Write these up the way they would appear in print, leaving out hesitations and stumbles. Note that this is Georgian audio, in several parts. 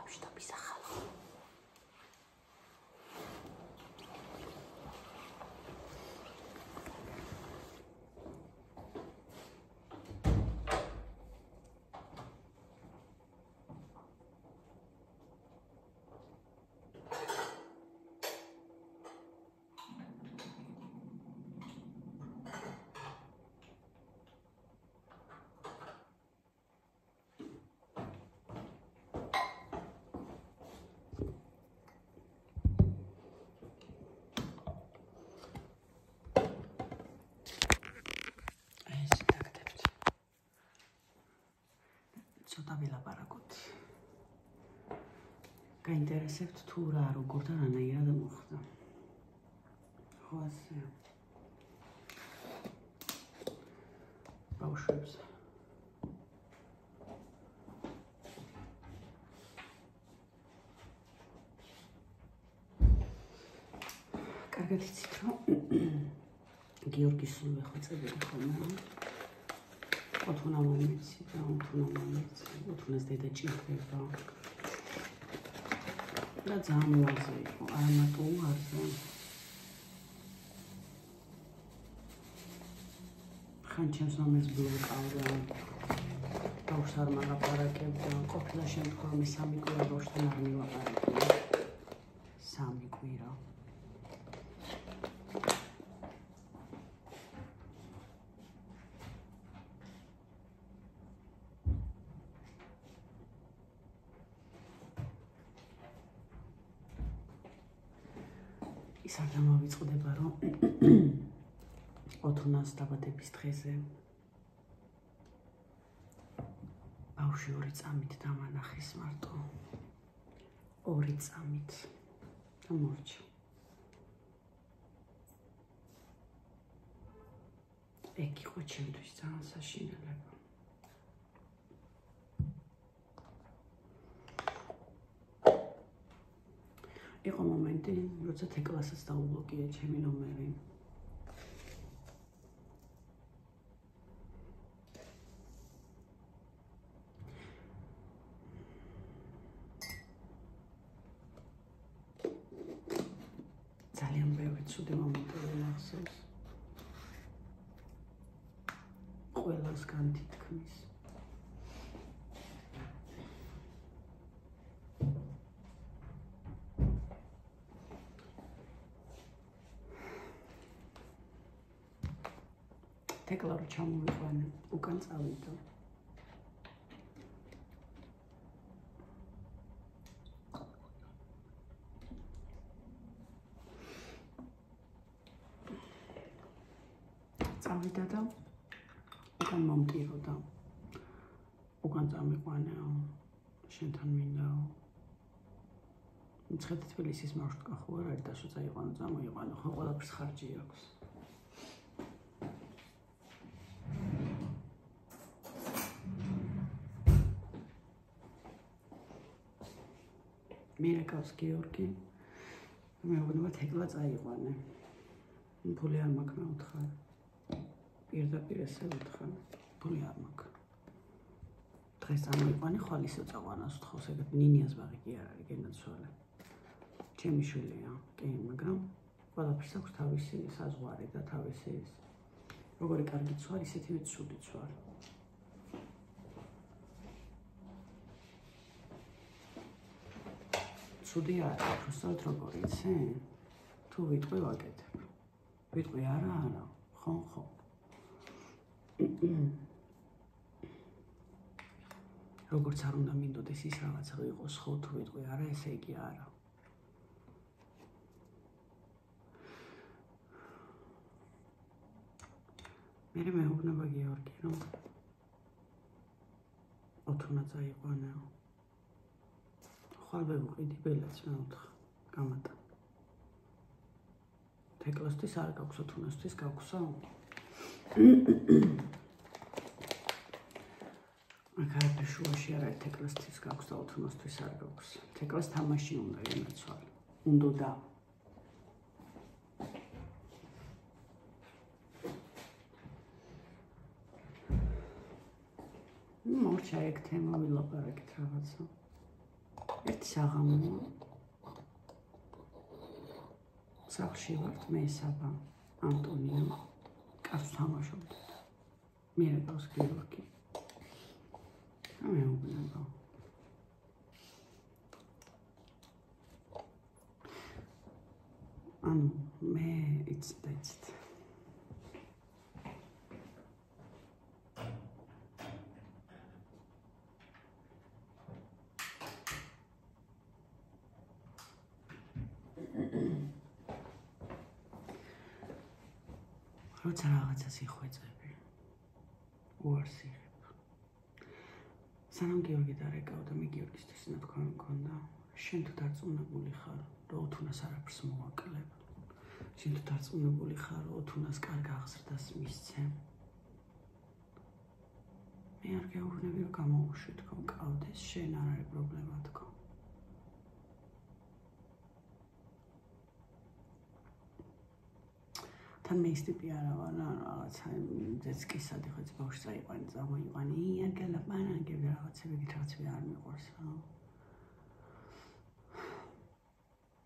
ბავშვობის ახალო. ვილაპარაკოთ. გაინტერესებთ თუ რა როგორ და რანაირად მოხდა. ხო ასე. ბავშვებს. კარგად იცით რომ გიორგის სულ ეხოცებოდა ხოლმე. ოთუნა მომეცი და ოთუნას დედა ჭირდება და ძალიან მოაზე იყო არამატო უარზე ხან ჩემს ნომერს ბლოკავდა ბავშვს არ მალაპარაკებდა ყოფილა შემთხვევაში 3 კვირა ბავშვთან არ მილაპარაკებდა 3 კვირა ის არ გამოვიწყდება რომ ოთუნას დაბადების დღეზე ბავშვი 2 წამით დამანახეს მარტო 2 წამით და მორჩა ეგ იყო ჩემთვის ძალიან საშინელება იყო მომენტი, როცა თეკლასაც დაუბლოკია ჩემი ნომერი. ძალიან ბევრი ცუდი მომენტები ახსოვს. ყველას განთითქმის. თეკლა რო ჩამოვიყვანე, უკან წავიდა. წავიდა და უკან მომტიროდა. უკან წამიყვანეო, შენთან მინდაო. მცხეთა თბილისის მარშრუტკა ხო არ არის და სულ წაიყვანო, წამოიყვანო, ხო ყველაფერს ხარჯი აქვს. მირეკავს გიორგი მეუბნება თეკლა წაიყვანე ფული არ მაქვს მეუთხარ პირდაპირ ესე ვუთხარ ფული არ მაქვს დღეს წამოიყვანე ხვალ ისევ წაყვანას ვთხოვს ეგეთ ნინიას ბაღი კი არ არის გენაცვალე ჩემი შვილია კი მაგრამ ყველაფერს აქვს თავისი საზღვარი და თავისი ის როგორი კარგი ცვალ ისეთივე ცუდი ცვალ ცუდი არა, უბრალოდ როგორ იცი? თუ ვიტყვი ვაკეთებ. ვიტყვი არა, ხო. როგორც არ უნდა მინდოდეს ის რაღაცა იყოს, ხო თუ ვიტყვი არა, ესე იგი არა. მე მეუბნება გიორგი, რომ ოთუნა წაიყვანეო. ხვალ ვეუყიდი ბელაც მეუთხა გამატა თეკლასთვის არ გაქვს ოთუნასთვის გაქვსო მაგარაფერ შუაში არ არის თეკლასთვის გაქვს და ოთუნასთვის არ გაქვს თეკლას თამაში უნდა იმეცვალე უნდა მორჩა ეგ თემა ვილაპარაკეთ რაღაცა ერთი საღამო სახლში ვართ მე საბა ანტონიო კარს თამაშობდით მიერებას გიორგი მეუბნება ანუ მე იცდეთ როცა რაღაცას იხვეწები უარს იღებ სანამ გიორგი დარეკავდა მე გიორგისთვის ნათქვამი მქონდა შენ თუ დარწმუნებული ხარ რომ ოთუნას არაფერს მოვაკლებ შენ თუ დარწმუნებული ხარ რომ ოთუნას კარგ აღზრდას მისცემ მე არ გეუბნები რომ გამოუშვი თქო მკავდეს შენ არ არის პრობლემა თქო თან მე ის ტიპი არა ვარ რაღაცა ძეცკისად იხოც ბავშვს წაიყვანი წამოიყვანი აგელაპანაგები რაღაცები არ მიყვარს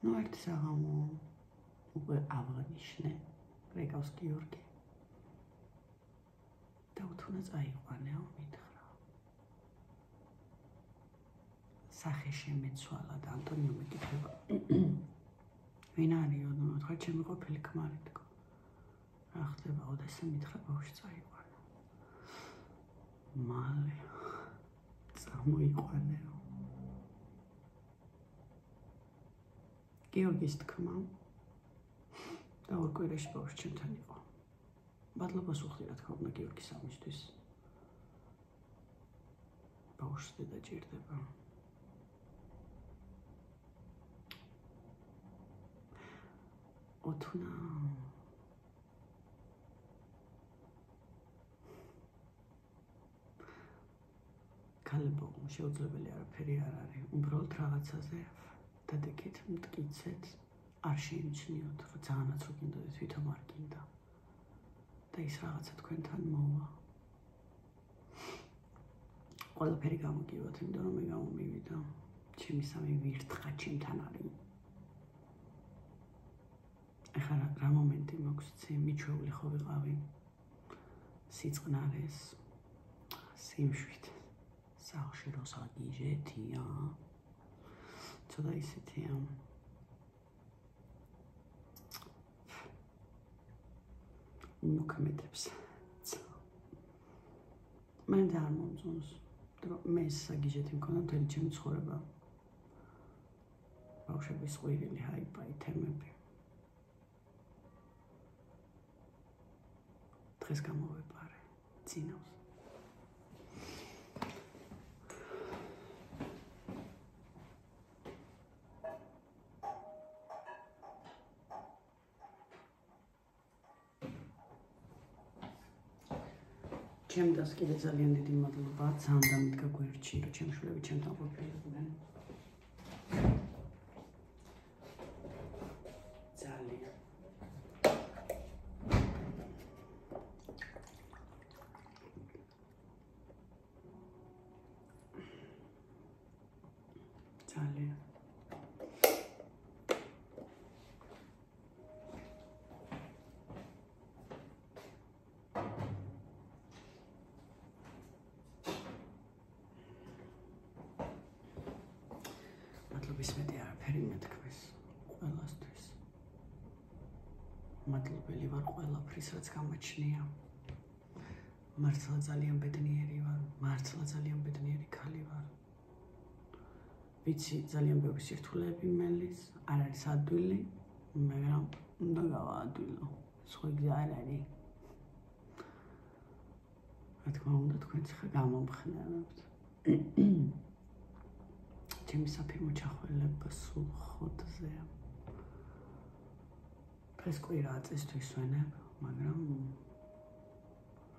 ნუ ერთი საღამო უკვე აღნიშნე რეკავს გიორგი და უთუნა წაიყვანეო მითხრა სახე შემეცვალა და ანტონიო მეკითხება ვინ არისო ნუ თქვა ჩემი ყოფილი ქმარი თქო რა ხდება ოდესა მითხრა ბავშვი წაიყვანა მალე წამოიყვანეო გიორგის თქმა და ორ კვირაში ბავშვი ჩემთან იყო მადლობას უხდი რა თქმა უნდა გიორგის ამისთვის ბავშვს დედა ჭირდება ოთუნა ქალებო შეუძლებელი არაფერი არ არის უბრალოდ რაღაცაზე დადეკით მტკიცეთ არ შეიმჩნიოთ რა ძალიანაც რო გინდოდეთ თვითონ არ გინდა და ის რაღაცა თქვენთან მოვა ყველაფერი გამოგივათ იმიტომ რომ მე გამომივიდა ჩემი სამი ვირთხა ჩემთან არის ეხლა რა მომენტი მაქვს მიჩვეული ხო ვიყავი სიწყნარეს სიმშვით სახლში როცა გიჟეთია ცოტა ისეთია მოქმედებს მან და არ მომწონს მე საგიჟეთი მქონდა მთელი ჩემი ცხოვრება ბავშვების ყვირილი ჰაიპაი თემები დღეს გამოვეპარე წინავს ჩემს კიდე ძალიან დიდი მადლობა ძალიან დამიდგა გვერდში რომ ჩემი შვილები ჩემთან ყოფილიყვნენ ძალიან ძალიან მადლობისმეტი არაფერი მეთქმეს ყველასთვის მადლობელი ვარ ყველაფრის რაც გამაჩნია მართლა ძალიან ბედნიერი ვარ მართლა ძალიან ბედნიერი ქალი ვარ ვიცი ძალიან ბევრი სირთულეები მელის არ არის ადვილი მაგრამ უნდა გავაადვილო სხვა გზა არ არის რა თქმა უნდა თქვენც ხა გამომხნევებთ ჩემი საფირმო ჩახველება სულ ხოთზეა დღეს კვირა აწესთვის ვენებ მაგრამ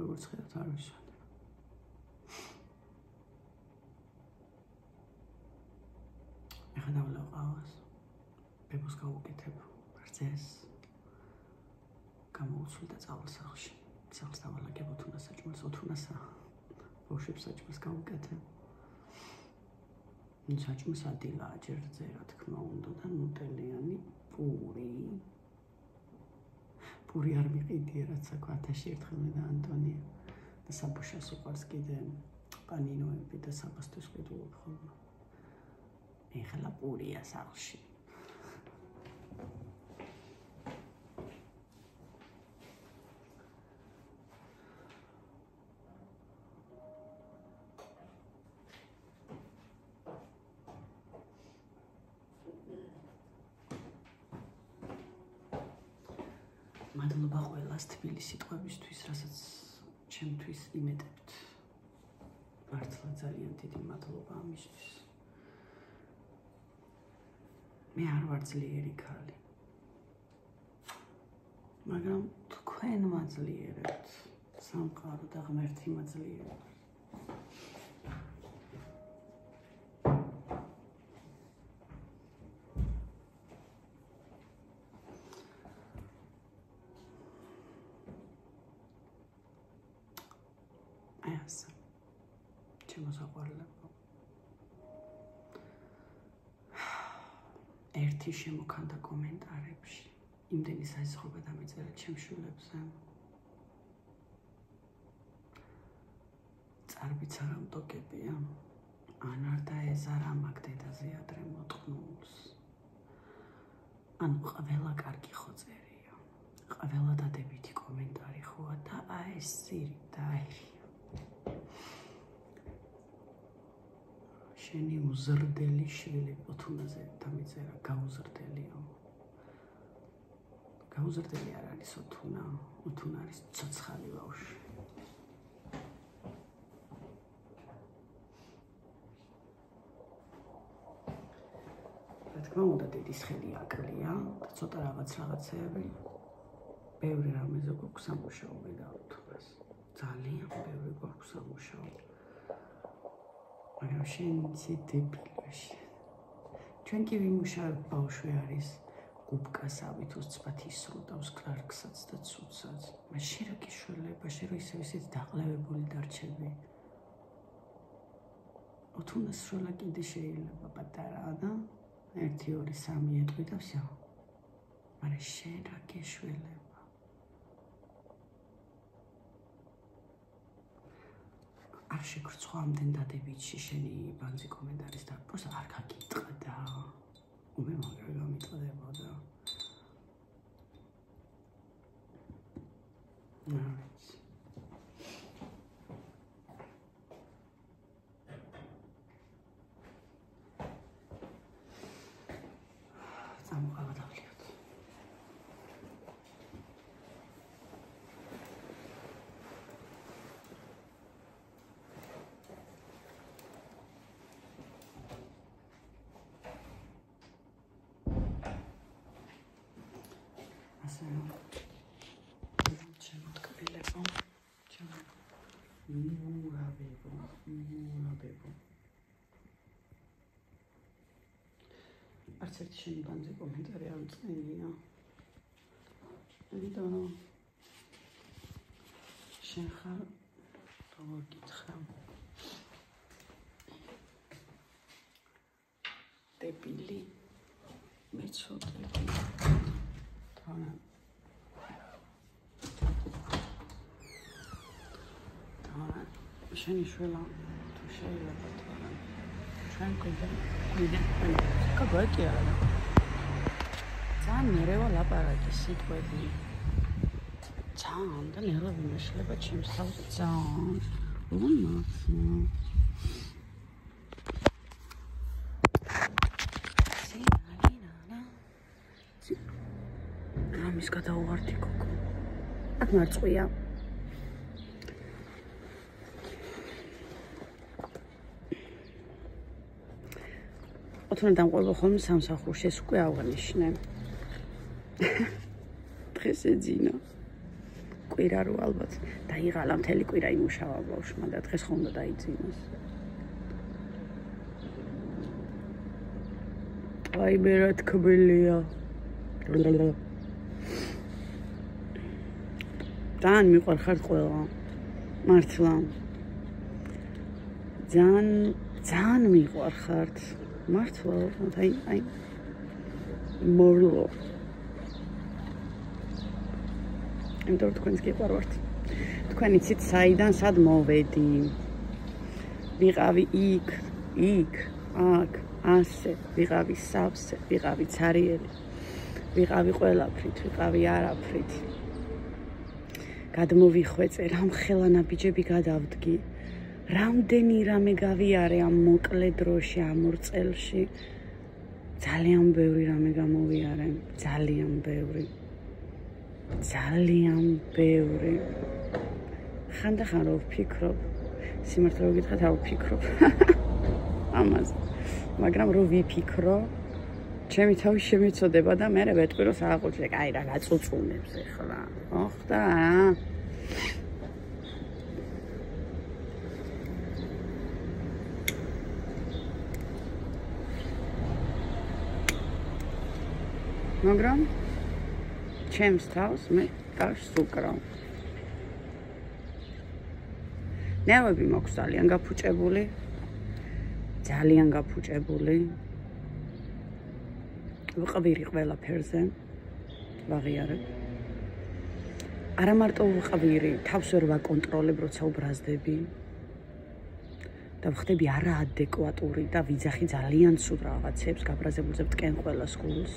როგორც ხედავთ არ ვისვენებ ეხლა დავлеო ყავას ბებოს გავუკეთებ რძეს გამოუცვლი და წავალ სახლში სახლს დავალაგებ ოთუნას საჭმელს ოთუნასა ბავშვებს საჭმელს გავუკეთებ საჭმის ადილაა ჯერზე რა თქმა უნდა და ნუტელიანი პური არ მიყიდია რაც აქვს 1000 ერთხელ მე და ანტონია და საბუშას უყარს კიდე პანინოები და საბასთვის ყიდულობ ხოლმე ეხლა პურია სახლში მადლობა ყველას თბილი სიტყვებისთვის, რასაც ჩემთვის იმედებთ. მართლა ძალიან დიდი მადლობა ამისთვის. მე არ ვარ ძლიერი ქალი. მაგრამ თქვენ მაძლიერებთ. სამყარო და ღმერთი მაძლიერებთ. ერთი შემოქანდა კომენტარებში იმდენი საზღვრება დამეწერა ჩემს შვილებზე წარბიც არ ამტოკებია ან არ დაეზარა მაგ დედაზე ადრე მოტყნულს ანუ ყველა კარგი ხოწერია ყველა დადებითი კომენტარი ხოა და აი ეს სირი დაირი შენი უზრდელი შვილი ოთუნაზე დამეწერა გაუზრდელიო გაუზრდელი არ არის ოთუნა არის ცოცხალი ბავშვი რა თქმა უნდა დედის ხელი აკლია და ცოტა რაღაცეები ბევრი რამეზე გვაქვს სამუშაო მე და ოთუნას ძალიან ბევრი გვაქვს სამუშაო მაგრამ შენ დებილში ჩვენ კი ვიმუშავებ ბავშვი არის გუბკასავით უცბად ისრუდავს კლარკსაც და ცუცაც მაგრამ შენ რა გიშველება შენ რო ისეთ დაყლევებული დარჩები ოთუნას შველა კიდე შეიძლება პატარაა და 1 2 3 ეტყვი და всё მაგრამ შენ რა გიშველება არ შეგრცხვა ამდენ დადებითში შენი ბანძი კომენტარის და პროსტა არ გაგიტყდა უბე მაგრამ გამიტყდებოდა წამოყავა დავლიოთ არც ერთი შენი ბანძი კომენტარი არ მწენია იმიტომ რომ შენ ხარ როგორ გითხრა დებილი მეცოდები თანა შენი შველა თუ შეიძლება თორე ჩვენ გვიდა კაბაკი არა ძალიან მერევა ლაპარაკი სიტყვები ძალიან და ნერვები მეშლება ჩემს თავზე ძალიან ამის გადაუვარდი გოგო აქ მარწყვია ოთუნა დამყვება ხოლმე სამსახურში ეს უკვე აღნიშნე დღეს ეძინა კვირა რო ალბათ დაიღალა მთელი კვირა იმუშავა ბავშვმა და დღეს ხომ უნდა დაიძინოს აი მე რა თქმელია ძალიან მიყვარხარ ყველა მართლა ძალიან ძალიან მიყვარხართ. მართლა, აი მორლო. იმიტომ თქვენს გიყვარვართ. თქვენ იცით საიდან სად მოვედი. ვიყავი იქ, აქ, ასე, ვიყავი სავსე, ვიყავი ცარიელი. ვიყავი ყველაფრით, ვიყავი არაფრით. გადმოვიხვეწე, რამხელა ბიჭები გადავდგი. რამდენი რამე გავიარე ამ მოკლე დროში, ამ 2 წელში. ძალიან ბევრი რამე გამოვიარე, ძალიან ბევრი. ძალიან ბევრი. ხანდახან რო ვფიქრობ, სიმართლე რომ გითხრათ, არ ვფიქრობ. ამაზე. მაგრამ რო ვიფიქრო, ჩემი თავი შემეწოდება და მე ვეტყვირო საყოჭე, აი რა გაწუწუნებს ეხლა. ოხდა. მაგრამ ჩემს თავს მე ტაშს უკრავ. ნერვები მაქვს ძალიან გაფუჭებული. ძალიან გაფუჭებული. ვყავირი ყველაფერზე. ვაღიარებ. არა მარტო ვყავირი, თავს ვერ ვაკონტროლებ, როცა უბრაზდები. და ვხდები არაადეკვატური და ვიძახი ძალიან ცუდ რაღაცებს, გაბრაზებულზე ვტკენ ყველას გულს.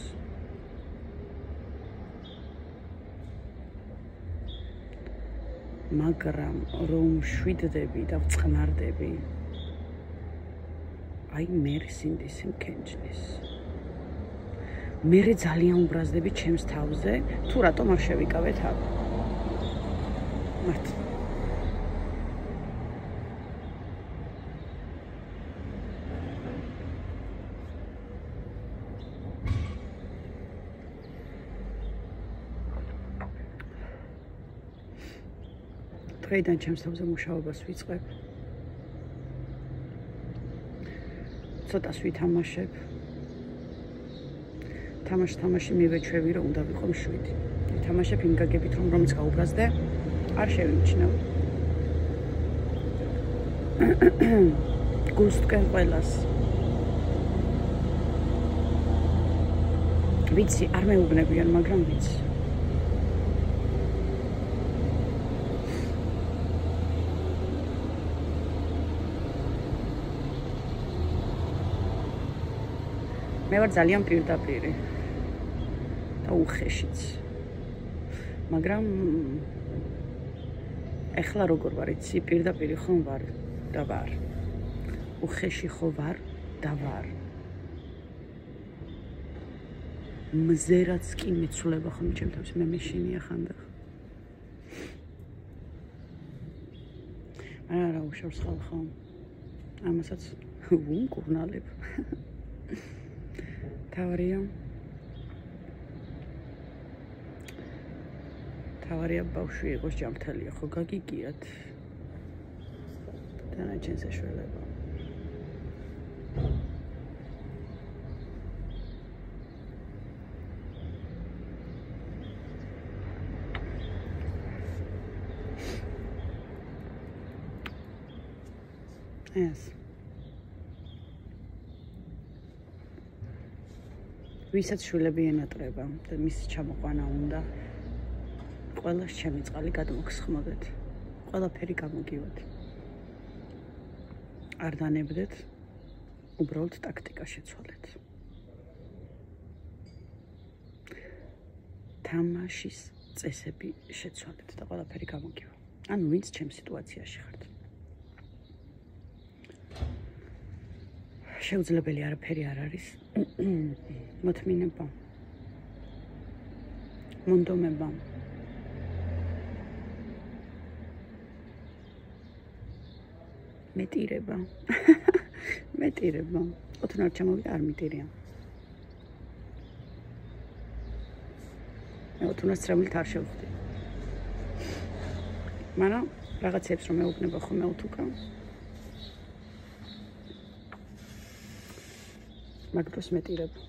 მაგრამ რომ შვიდდები და ვწყნარდები, აი მე სინდისი მქენჯნის. მე ძალიან უბრაზდები ჩემს თავზე, თუ რატომ არ შევიკავე თავი. მართლა. დღეიდან ჩემს თავზე მუშაობას ვიწყებ. ცოტას ვითამაშებ. თამაში მივეჩვევი, რომ უნდა ვიყო 7. ვითამაშებ იმ გაგებით, რომ რომც გაუბრაზდე, არ შევიმჩნევ. გულს ვტკენ ყველას. ვიცი, არ მეუბნებიან, მაგრამ ვიცი. მე ვარ ძალიან პირდაპირი და უხეშიც. მაგრამ ეხლა როგორ ვარ, იცი, პირდაპირი ხომ ვარ და ვარ. უხეში ხო ვარ და ვარ. მზერაც კი მეცვლება ხომ ჩემ თავს, მე მეშინია ხანდახ. არა უშავს ხალხო. ამასაც ვუმკურნალებ. თავარია ბავშვი იყოს ჯამთელია, ხო გაგიგიათ. დანარჩენ საშუალება. ეს ვისაც შვილები ენატრება და მისი ჩამოყვანა უნდა, ყველას ჩემი წყალი გადმოგსხმოდეთ. ყველაფერი გამოგივათ. არ დანებდეთ, უბრალოდ ტაქტიკა შეცვალეთ. თამაშის წესები შეცვალეთ და ყველაფერი გამოგივა. ანუ ვინც ჩემ სიტუაციაში ხართ. შეუძლებელი არაფერი არ არის. მოთმინება. მონდომება. მეტირება. მეტირება. ოთნარ ჩამოვიდა არ მიტირია. მე ოთნარს წრემლით არ შევხვდი. მაგრამ რაღაცებს რომ მეუბნება ხოლმე უთუკა. მაგდროს მეტირება.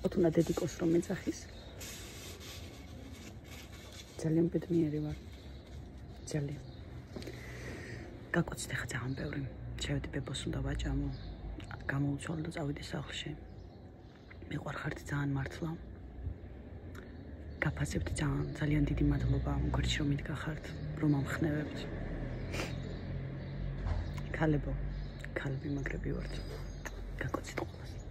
ოთუნა დედიკოს რომ მეძახის. ძალიან ბედნიერი ვარ. ძალიან. გაკოცდე ხა ძალიან ბევრი. შევედი ბებოს უნდა ვაჭამო. გამოვუცვალო და წავიდი სახლში. მიყვარხართ ძალიან მართლა. გაფასებთ ძალიან დიდი მადლობა მოგერჩი რომ მიდგახართ, რომ ამხნევებთ. ქალებო, ქალები მაგრები ვართ. გაკოცით ყველას.